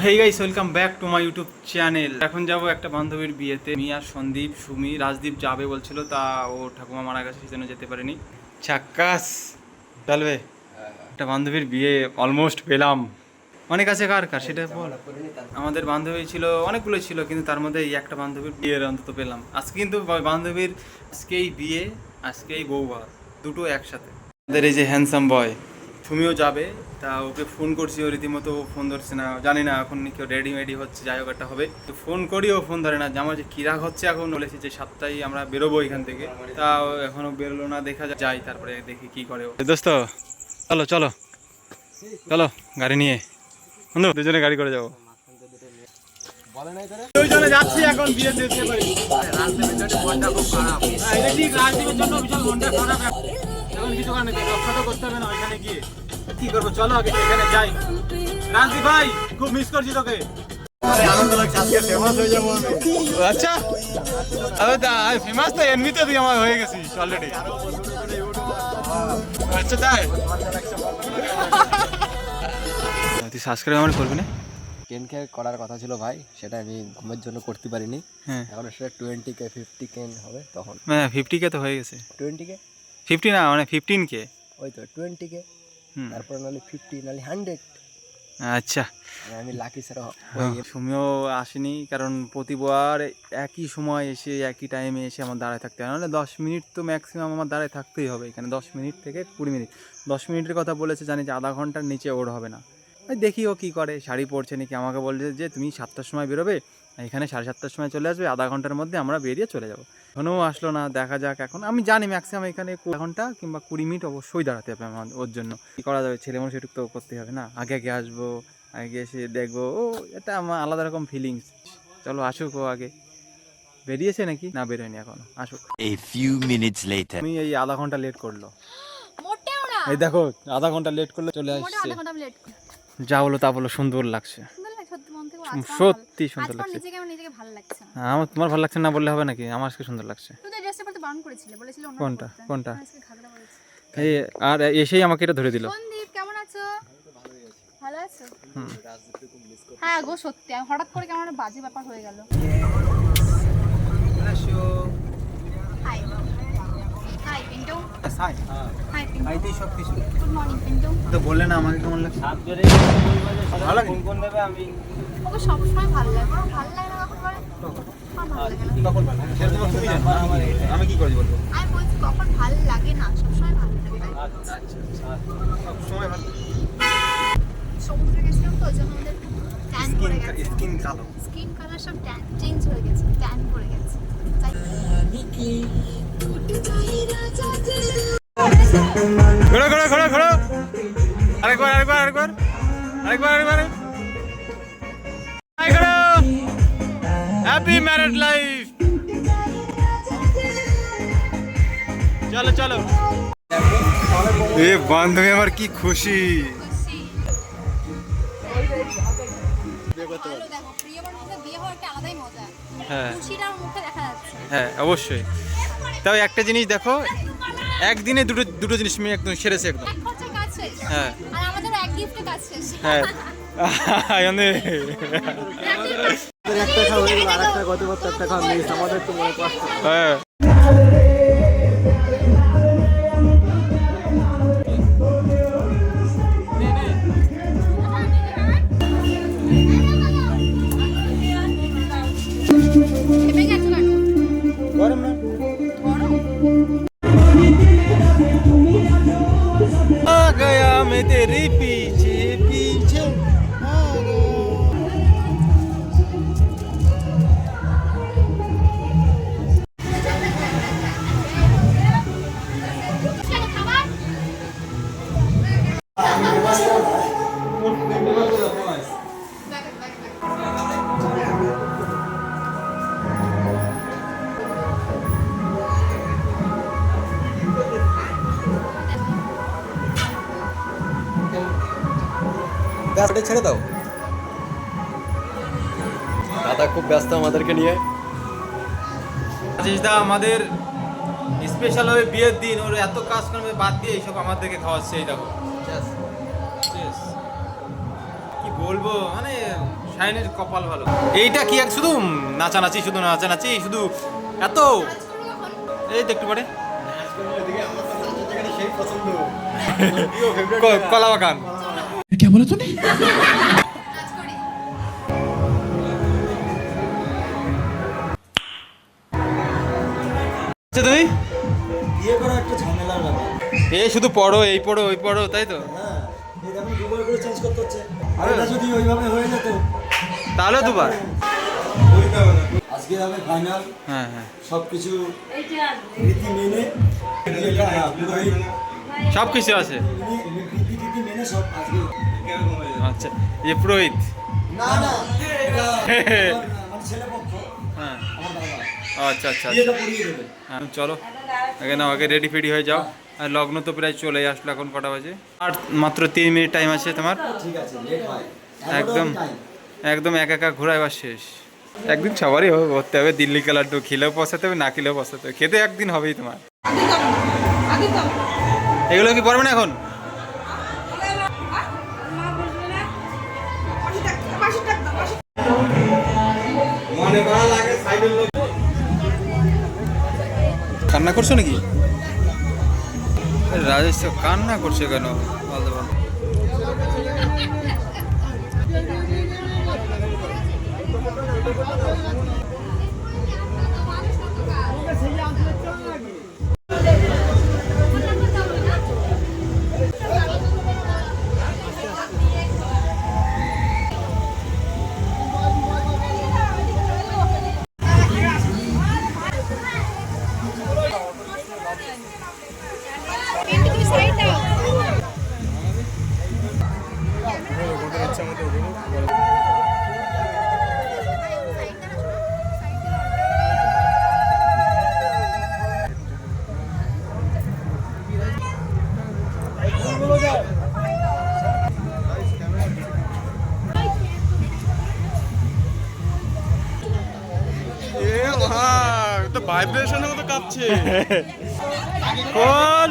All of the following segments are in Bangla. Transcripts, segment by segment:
Hey guys, welcome back to my YouTube channel. এখন যাব একটা বান্ধবীর বিয়েতে। মিয়া, সন্দীপ, সুমি, রাজদীপ যাবে বলছিল, তা ও ঠাকুমা মারা গেছে, সেজন্য যেতে পারেনি। চাক্কাস চলবে। একটা বান্ধবীর বিয়ে অলমোস্ট পেলাম। অনেক আছে, কার কার সেটা বল। আমাদের বান্ধবী ছিল অনেকগুলো ছিল, কিন্তু তার মধ্যে এই একটা বান্ধবীর বিয়ের অন্তত পেলাম আজকে। কিন্তু বান্ধবীর আজকেই বিয়ে, আজকেই বউভাত, দুটো একসাথে। আমাদের এই যে হ্যান্ডসাম বয় তুমিও যাবে, তা ওকে ফোন করছি, ও রীতিমতো ফোন ধরছে না। জানি না এখন কেউ রেডি হচ্ছে, যাই হোক একটা হবে। তো ফোন করি, ও ফোন ধরে না। আমার যে কি রাগ হচ্ছে, এখন বলেছি যে 7টায় আমরা বেরোবো এখান থেকে, তা এখনো বেরোলো না। দেখা যাই, তারপরে দেখি কি করে। দোস্ত চলো চলো চলো, গাড়ি নিয়ে বন্ধু, দুজনে গাড়ি করে যাবো। দুইজনে যাচ্ছি এখন বিয়ে দেখতে পারি। রাজদীপের জন্য বিশাল মনটা খারাপ। এখন কিছু কারণে রক্ষা তো করতে হবে না, ওইখানে গিয়ে কি করবো। চলো আগে এখানে যাই। রাজদীপ ভাই, খুব মিস করছি তোকে। আনন্দ লাগছে, আজকে ফেমাস হয়ে যাবো আমি। আচ্ছা, আমি ফেমাস তো এমনিতে তুই আমার হয়ে গেছিস অলরেডি। আচ্ছা তাই তুই সাবস্ক্রাইব আমার করবি না? 10K করার কথা ছিল ভাই, সেটা আমি ঘুমের জন্য করতে পারিনি। হ্যাঁ, এখন সেটা 20K 50K হবে তখন। মানে 50K তো হয়ে গেছে। 20K 50 না, মানে 15K। ওই তো 20K, তারপরে নাহলে 50, নাহলে 100। আচ্ছা, আমি লাকি স্যার। সুমিও আসেনি, কারণ প্রতিবার একই সময় এসে একই টাইমে এসে আমার দাঁড়ায় থাকতে হয়। নাহলে 10 মিনিট তো ম্যাক্সিমাম আমার দাঁড়ায় থাকতেই হবে এখানে। 10 মিনিট থেকে 20 মিনিট। 10 মিনিটের কথা বলেছে, জানি যে আধা ঘন্টার নিচে ওর হবে না। দেখি ও কী করে। শাড়ি পরছে নাকি, আমাকে বলছে যে তুমি 7টার সময় বেরোবে, এখানে 7:30টার সময় চলে আসবে, আধা ঘন্টার মধ্যে আমরা বেরিয়ে চলে যাবো। এখনও আসলো না, দেখা যাক। এখন আমি জানি ম্যাক্সিমাম এখানে 1 ঘন্টা কিংবা 20 মিনিট অবশ্যই দাঁড়াতে হবে আমার ওর জন্য। কী করা যাবে, ছেলে মানুষ এটুকু তো করতেই হবে না। আগে আগে আসবো, আগে এসে দেখবো, ও এটা আমার আলাদা রকম ফিলিংস। চলো আসুক ও আগে। বেরিয়েছে নাকি না, বেরোয়নি এখনো, আসুক। A few minutes later. তুমি এই আধা ঘন্টা লেট করলো, মোটেও না। এই দেখো আধা ঘন্টা লেট করলে চলে আসছে। আধা ঘন্টা লেট। যা বলো তা বলো, সুন্দর লাগছে, সুন্দর লাগছে সত্যি, মন থেকে আজকে সত্যি সুন্দর আজকে লাগছে। নিজেকে ভালো লাগছে না। আমার তোমার ভালো লাগছে না বললে হবে নাকি, আমার আজকে সুন্দর লাগছে। তুই তো ড্রেসটা পরতে বারণ করেছিলে, বলেছিলে অন্য কোনটা কোনটা? আজকে ঘাগরা পরেছি। এই আর এসেই আমাকে এটা ধরে দিল। সন্দীপ কেমন আছো? ভালো আছো? হ্যাঁ গো সত্যি, হঠাৎ করে কেমন একটা বাজে ব্যাপার হয়ে গেল। Hi hi Pintu. Hi Pintu. সব কিছু গুড মর্নিং পিন্টু। তো বললে না আমাকে কেমন লাগছে? ভালো লাগে। ওকে সবসময় ভালো লাগে, ওর ভালো লাগে না কখন বলে? আমার ভালো লাগে না। তখন ভালো লাগে, সেটা তোমার তুমি জানো, আমি কি করে বলবো? আমি বলছি কখন ভালো লাগে না, সবসময় ভালো লাগে। আচ্ছা সব সময় ভালো। সমুদ্রে গেছিলাম তো, ওই জন্য আমাদের ট্যান পড়ে গেছে। স্কিন কালো। স্কিন কালার সব ট্যান চেঞ্জ হয়ে গেছে, ট্যান পড়ে গেছে। তাই ঘোড়া ঘোড়া ঘোড়া ঘোড়া, আরেকবার আরেকবার আরেকবার আরেকবার আরেকবার। Happy married life. চলো চলো। এ বান্ধবী আমার কি খুশি। ভালো দেখো, প্রিয় মানুষের বিয়ে হওয়ার একটা আলাদাই মজা। হ্যাঁ খুশিটা ওর মুখে দেখা যাচ্ছে। হ্যাঁ অবশ্যই। তাও একটা জিনিস দেখো, একদিনে দুটো জিনিস আমি একদম সেরেছে একদম। এক খরচায় কাজ শেষ। হ্যাঁ আর আমাদের এক গিফটে কাজ শেষ। হ্যাঁ একটা খাওয়া হয়ে গেল, আরেকটা গতবার একটা খাওয়া মিস, আমাদের তো মনে কষ্ট। হ্যাঁ ভেবে গেছো কেন? গরম না গরম? आ गया मैं तेरे पीछे पीछे आ কেন খাবার? ব্যাসটা ছেড়ে দাও, দাদা খুব ব্যস্ত আমাদেরকে নিয়ে। আজিজদা আমাদের স্পেশাল ভাবে বিয়ের দিন ওর এত কাজ করবে বাদ দিয়ে এইসব আমাদেরকে খাওয়াচ্ছে। এই দেখো, Cheers. বলবো মানে শাইনের কপাল ভালো। এইটা কি এক শুধু নাচানাচি, শুধু নাচানাচি, শুধু এত এই দেখতে পারে কলা বাগান। क्या बोला तूने? তুমি বিয়ে করা একটা ঝামেলার ব্যাপার। এই শুধু পড়ো, এই পড়ো, ওই পড়ো, তাই তো? হ্যাঁ, এই দেখো দুবার করে চেঞ্জ করতে হচ্ছে। আর এটা যদি ওইভাবে হয়ে যেত তাহলে দুবার। আজকে হবে ফাইনাল। হ্যাঁ হ্যাঁ, সবকিছু রীতি মেনে পুরোহিত সব কিছু আছে। রীতি মেনে সব আজকে। আচ্ছা, এই পুরোহিত। না না, এটা আমার ছেলে পক্ষ, হ্যাঁ, আমার বাবা আচ্ছা আচ্ছা বিয়েটা আচ্ছা। পড়িয়ে দেবে। হ্যাঁ চলো আগে নাও, আগে রেডি ফেডি হয়ে যাও। আর লগ্ন তো প্রায় চলে আসলো, এখন কটা বাজে? আর মাত্র 3 মিনিট টাইম আছে তোমার। ঠিক আছে, লেট হয় একদম একদম একা ঘোরা এবার শেষ। একদিন সবারই করতে হবে দিল্লি কা লাড্ডু, খেলেও পছাতে হবে, না খেলেও পছাতে হবে, খেতে একদিন হবেই তোমার। এগুলো কি পড়বে না এখন? কান্না করছো নাকি? রাজেশ তো কান্না করছে কেন বলতে পারো? ভাইব্রেশনের মতো কাঁপছে। কোন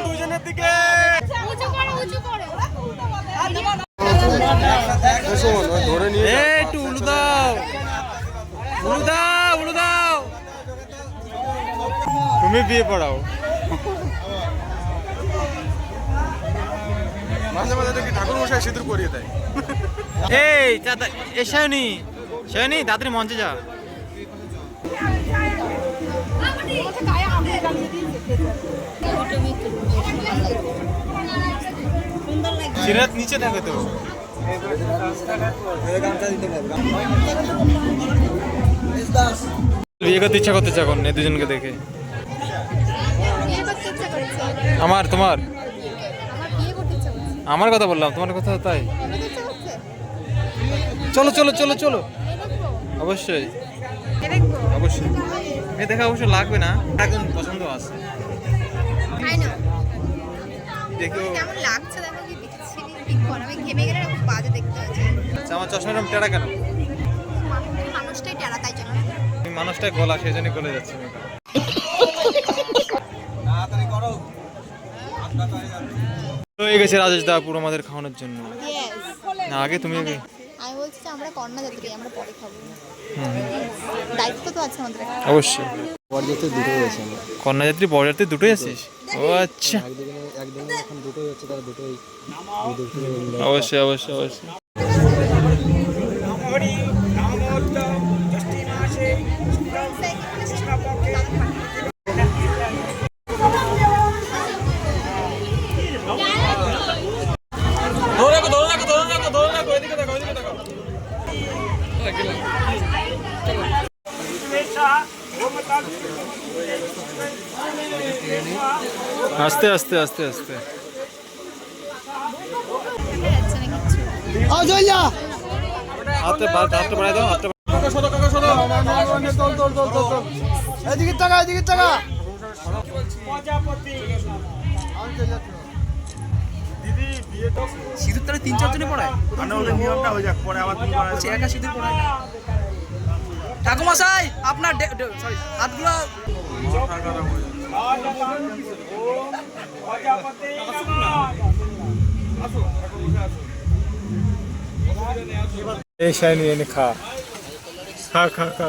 দুজনের দিকে ধরে নিয়ে একটু উলু দাও, উলু দাও, উলু দাও। তুমি বিয়ে পড়াও। মাঝে মাঝে দেখি ঠাকুর মশাই সিঁদুর পরিয়ে দেয়। এই চাচা, এ শায়নি, শায়নি তাড়াতাড়ি মঞ্চে যা। সিরাত নিচে থাকে তো। বিয়ে করতে ইচ্ছা করতেছে এখন এই দুজনকে দেখে। আমার তোমার আমার কথা বললাম, তোমার কথা তাই। চলো চলো চলো চলো, অবশ্যই অবশ্যই। মেয়ে দেখা অবশ্য লাগবে না, এখন পছন্দ আছে। দেখো কেমন লাগছে, দেখো কি বিচ্ছিরি ঠিক কর। আমি ঘেমে গেলে খুব বাজে দেখতে হচ্ছে। আচ্ছা, আমার চশমাটা টেরা কেন? মানুষটাই টেরা, তাই জন্য। আমি মানুষটাই গলা, সেই জন্যই গলে যাচ্ছে মেয়েটা। হয়ে গেছে রাজেশ দা পুরো আমাদের খাওয়ানোর জন্য। না আগে তুমি আগে। আমি বলছি যে আমরা কন্যা যাত্রী, আমরা পরে খাবো। দায়িত্ব তো আছে আমাদের। অবশ্যই। বরযাত্রী দুটো হয়েছে আমরা। কন্যাযাত্রী বরযাত্রী দুটোই আছিস? ও আচ্ছা, একদিনে এখন দুটোই হচ্ছে, তারা দুটোই অবশ্যই অবশ্যই অবশ্যই। আস্তে আস্তে আস্তে আস্তে। হাতে হাতটা বাড়াই দাও, হাতটা এদিকে টাকা, এদিকে টাকা। সিঁদুর তাহলে 3-4 জনে পড়ায়, মানে ওদের নিয়মটা হয়ে যাক, পরে আবার তুমি পড়ায় একা সিঁদুর পড়ায় না। ঠাকুমশাই আপনার সরি হাতগুলো এই শাইনি এনে খা খা খা খা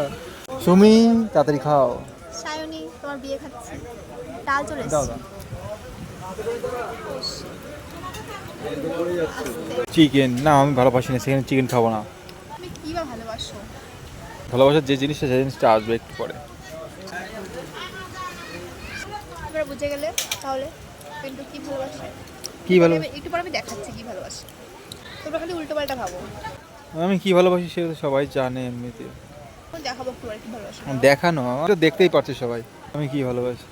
সুমি তাড়াতাড়ি খাও সায়নী তোমার বিয়ে খাচ্ছে ডাল চলে দাও এসেছে দাও চিকেন না আমি ভালোবাসি না সেখানে চিকেন খাবো না তুমি কি বা ভালোবাসো ভালোবাসার যে জিনিসটা সেই জিনিসটা আসবে একটু পরে তোমরা বুঝে গেলে তাহলে কিন্তু কি ভালোবাসে কি ভালো একটু পরে আমি দেখাচ্ছি কি ভালোবাসে তোমরা খালি উল্টো পাল্টা ভাবো আমি কি ভালোবাসি সেটা তো সবাই জানে এমনিতে আমি দেখাবো একটু পরে কি ভালোবাসে দেখানো আমার তো দেখতেই পারছে সবাই আমি কি ভালোবাসি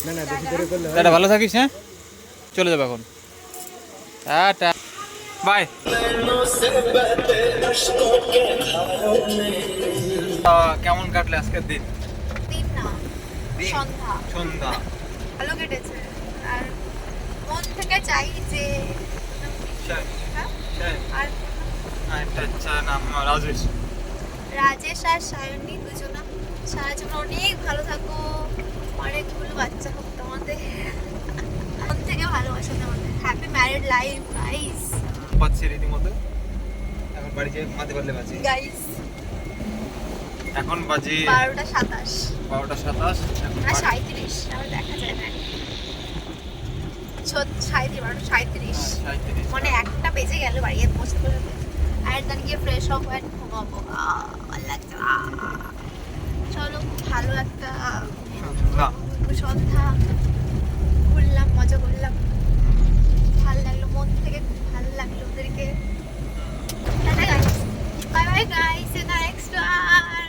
না না বেশি করে করলে দাদা ভালো থাকিস হ্যাঁ চলে যাবে এখন টাটা বাই। কেমন কাটলে আজকের দিন? দিন না দিন? সন্ধ্যা সন্ধ্যা ভালো কেটেছে আর মন থেকে চাই যে হ্যাঁ? আর রাজেশ রাজেশ আর সায়নী দুজনা সারা জীবন অনেক ভালো থাকো অনেকগুলো বাচ্চা হোক তোমাদের মন থেকে ভালোবাসা তোমাদের হ্যাপি ম্যারিড লাইফ গাইস পাচ্ছি রীতিমতো। এখন বাড়ি যেয়ে ঘুমাতে পারলে বাজে গাইস এখন বাজে 12:27 12:27 এখন না 37 আমার দেখা যায় না 37 মানে একটা বেজে গেল বাড়ি পৌঁছতে পৌঁছতে আর তার গিয়ে ফ্রেশ হবো আর ঘুমাবো ভালো লাগছে চলো খুব ভালো একটা সন্ধ্যা ঘুরলাম মজা করলাম ভালো লাগলো মন থেকে খুব ভালো লাগলো ওদেরকে tata guys bye bye guys in the next one